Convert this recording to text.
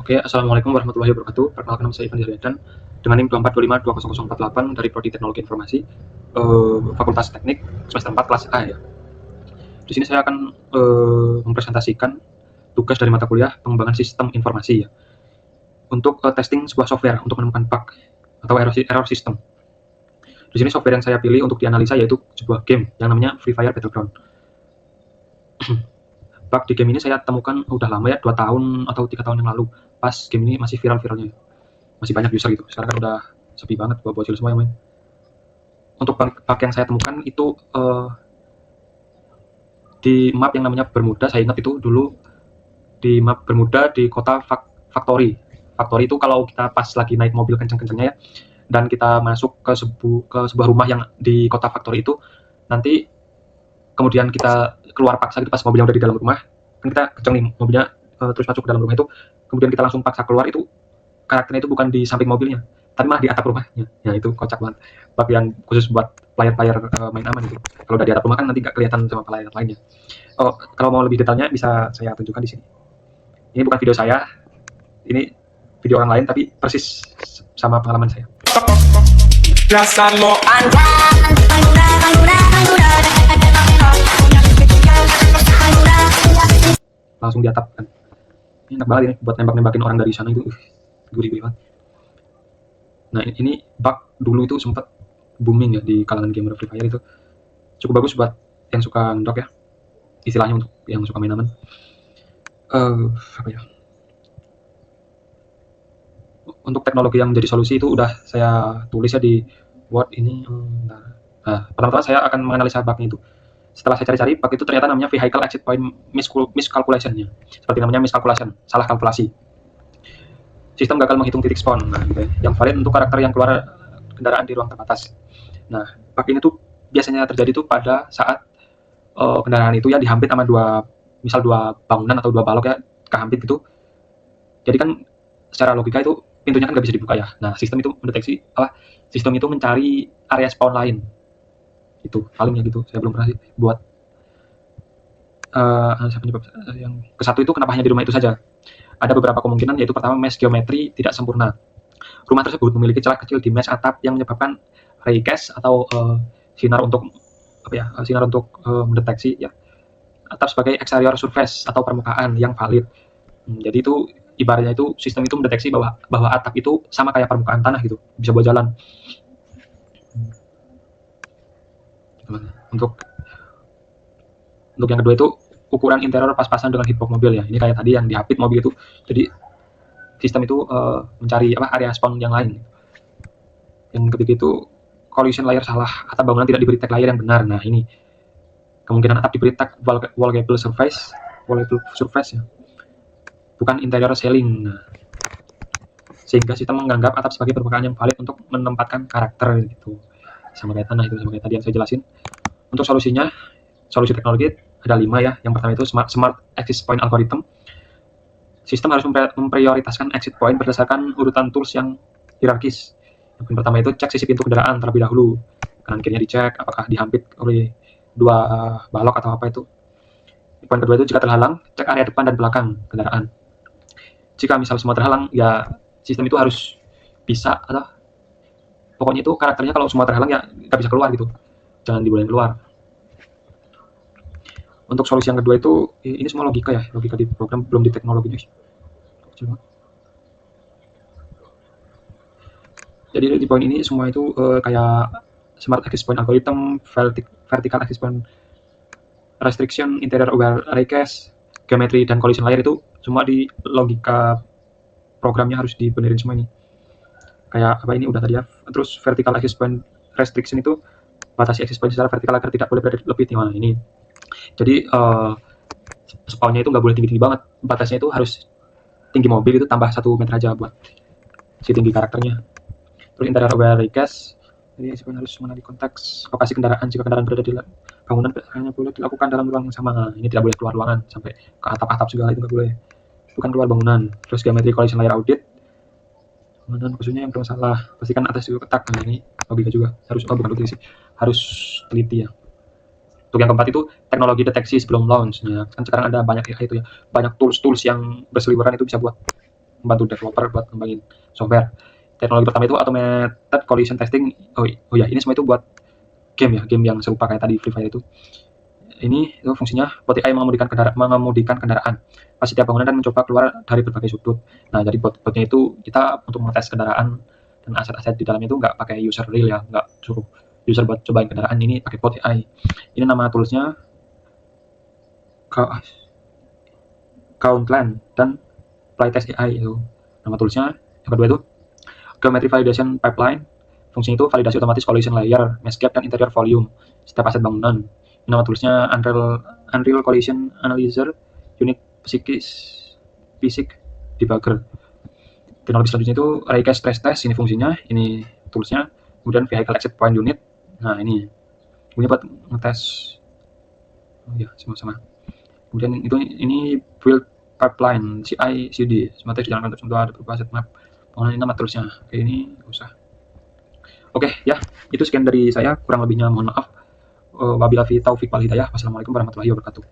Oke, assalamualaikum warahmatullahi wabarakatuh. Perkenalkan nama saya Ivan Diryatan dengan NIM 2425200048 dari Prodi Teknologi Informasi, Fakultas Teknik semester 4 kelas A ya. Di sini saya akan mempresentasikan tugas dari mata kuliah pengembangan sistem informasi ya. Untuk testing sebuah software untuk menemukan bug atau error system. Di sini software yang saya pilih untuk dianalisa yaitu sebuah game yang namanya Free Fire Battleground. Bug di game ini saya temukan udah lama ya, 2 tahun atau 3 tahun yang lalu. Pas game ini masih viral-viralnya. Masih banyak user gitu. Sekarang kan udah sepi banget buat bocil semua yang main. Untuk bug yang saya temukan itu di map yang namanya Bermuda. Saya ingat itu dulu di map Bermuda di kota Factory. Factory itu kalau kita pas lagi naik mobil kenceng-kencengnya ya, dan kita masuk ke sebuah rumah yang di kota Factory itu, nanti kemudian kita keluar paksa gitu pas mobilnya udah di dalam rumah, kan kita kenceng nih mobilnya, terus masuk ke dalam rumah itu, kemudian kita langsung paksa keluar, itu karakternya itu bukan di samping mobilnya, tapi malah di atap rumahnya. Ya itu kocak banget. Bug yang khusus buat player-player main aman gitu. Kalau udah di atap rumah kan nanti nggak kelihatan sama player lainnya. Oh, kalau mau lebih detailnya bisa saya tunjukkan di sini. Ini bukan video saya, ini video orang lain tapi persis sama pengalaman saya. Langsung di atap kan. Ini enak banget ini buat nembak-nembakin orang dari sana itu. Gurih banget. Nah, ini bug dulu itu sempat booming ya di kalangan gamer Free Fire itu. Cukup bagus buat yang suka ngendok ya. Istilahnya untuk yang suka main aman. Apa ya? Untuk teknologi yang menjadi solusi itu udah saya tulis ya di Word ini. Nah, pertama-tama saya akan menganalisa bugnya itu. Setelah saya cari-cari, bug itu ternyata namanya vehicle exit point miscalculation-nya. Seperti namanya miscalculation, salah kalkulasi. Sistem gagal menghitung titik spawn, nah, gitu ya, yang valid untuk karakter yang keluar kendaraan di ruang terbatas. Nah, bug ini tuh biasanya terjadi tuh pada saat kendaraan itu ya dihampit sama dua bangunan atau dua balok ya, kehampit gitu. Jadi kan secara logika itu pintunya kan nggak bisa dibuka ya. Nah, sistem itu mendeteksi sistem itu mencari area spawn lain. Itu palingnya gitu. Saya belum pernah sih buat penyebab yang ke satu itu kenapa hanya di rumah itu saja. Ada beberapa kemungkinan, yaitu pertama, mesh geometri tidak sempurna. Rumah tersebut memiliki celah kecil di mesh atap yang menyebabkan raycast atau sinar untuk mendeteksi ya atap sebagai exterior surface atau permukaan yang valid. Jadi itu ibaratnya itu sistem itu mendeteksi bahwa atap itu sama kayak permukaan tanah gitu, bisa buat jalan. Untuk yang kedua itu ukuran interior pas-pasan dengan hitbox mobil ya. Ini kayak tadi yang dihapit mobil itu. Jadi sistem itu mencari area spawn yang lain. Yang ketiga itu collision layer salah, atap bangunan tidak diberi tag layer yang benar. Nah, ini kemungkinan atap diberi tag wallable surface ya, bukan interior ceiling. Nah, sehingga sistem menganggap atap sebagai permukaan yang valid untuk menempatkan karakter gitu. Sama kayak tanah itu, sama kayak tadi yang saya jelasin. Untuk solusinya, solusi teknologi ada 5 ya. Yang pertama itu smart exit point algorithm. Sistem harus memprioritaskan exit point berdasarkan urutan tools yang hierarkis. Yang pertama itu cek sisi pintu kendaraan terlebih dahulu. Kanan kirinya dicek apakah dihampit oleh dua balok atau apa itu. Poin kedua itu jika terhalang, cek area depan dan belakang kendaraan. Jika misal semua terhalang, ya sistem itu harus bisa pokoknya itu karakternya kalau semua terhalang ya nggak bisa keluar gitu. Jangan dibolehin keluar. Untuk solusi yang kedua itu, ini semua logika ya, logika di program, belum di teknologinya. Jadi di poin ini semua itu kayak smart access point algorithm, vertical access point restriction, interior aware raycast, geometry, dan collision layer itu semua di logika programnya harus dibenerin semua ini. Kayak apa ini udah tadi ya. Terus vertical access point restriction itu batasi access point secara vertikal agar tidak boleh berada lebih tinggi. Ini. Jadi spawnnya itu nggak boleh tinggi-tinggi banget. Batasnya itu harus tinggi mobil itu tambah 1 meter aja buat si tinggi karakternya. Terus interior aware raycast, jadi spawn harus mengenali konteks lokasi kendaraan. Jika kendaraan berada di bangunan hanya boleh dilakukan dalam ruang yang sama. Nah, ini tidak boleh keluar ruangan sampai ke atap-atap segala itu nggak boleh. Bukan keluar bangunan. Terus geometry collision layer audit, bangunan khususnya yang bermasalah, pastikan atas juga ketak. Nah, ini logika juga harus harus teliti ya. Untuk yang keempat itu teknologi deteksi sebelum launch. Nah, kan sekarang ada banyak ya itu ya, banyak tools yang berseliweran itu bisa buat membantu developer buat ngembangin software. Teknologi pertama itu automated collision testing. Oh ya, ini semua itu buat game ya, game yang serupa kayak tadi Free Fire itu. Ini itu fungsinya bot AI mengemudikan kendaraan. Pas setiap bangunan dan mencoba keluar dari berbagai sudut. Nah, jadi botnya itu kita untuk mengetes kendaraan dan aset-aset di dalamnya itu nggak pakai user real ya, nggak suruh user buat cobain kendaraan, ini pakai bot AI. Ini nama toolsnya Countland dan Playtest AI itu nama toolsnya. Yang kedua itu Geometry Validation Pipeline. Fungsinya itu validasi otomatis collision layer, mesh gap, dan interior volume setiap aset bangunan. Ini nama toolsnya Unreal Collision Analyzer Unit Physics Debugger. Teknologi selanjutnya itu Raycast Stress Test. Ini fungsinya, ini toolsnya. Kemudian Vehicle Exit Point Unit. Nah, ini buat ngetes. Oh ya, sama-sama. Kemudian itu ini build pipeline CI/CD. Semua tes dijalankan untuk sementara ada berupa set map. Pengenalan ini nama terusnya. Oke, ini usah. Oke ya, itu sekian dari saya. Kurang lebihnya mohon maaf. Wabillahi taufik wal hidayah. Wassalamualaikum warahmatullahi wabarakatuh.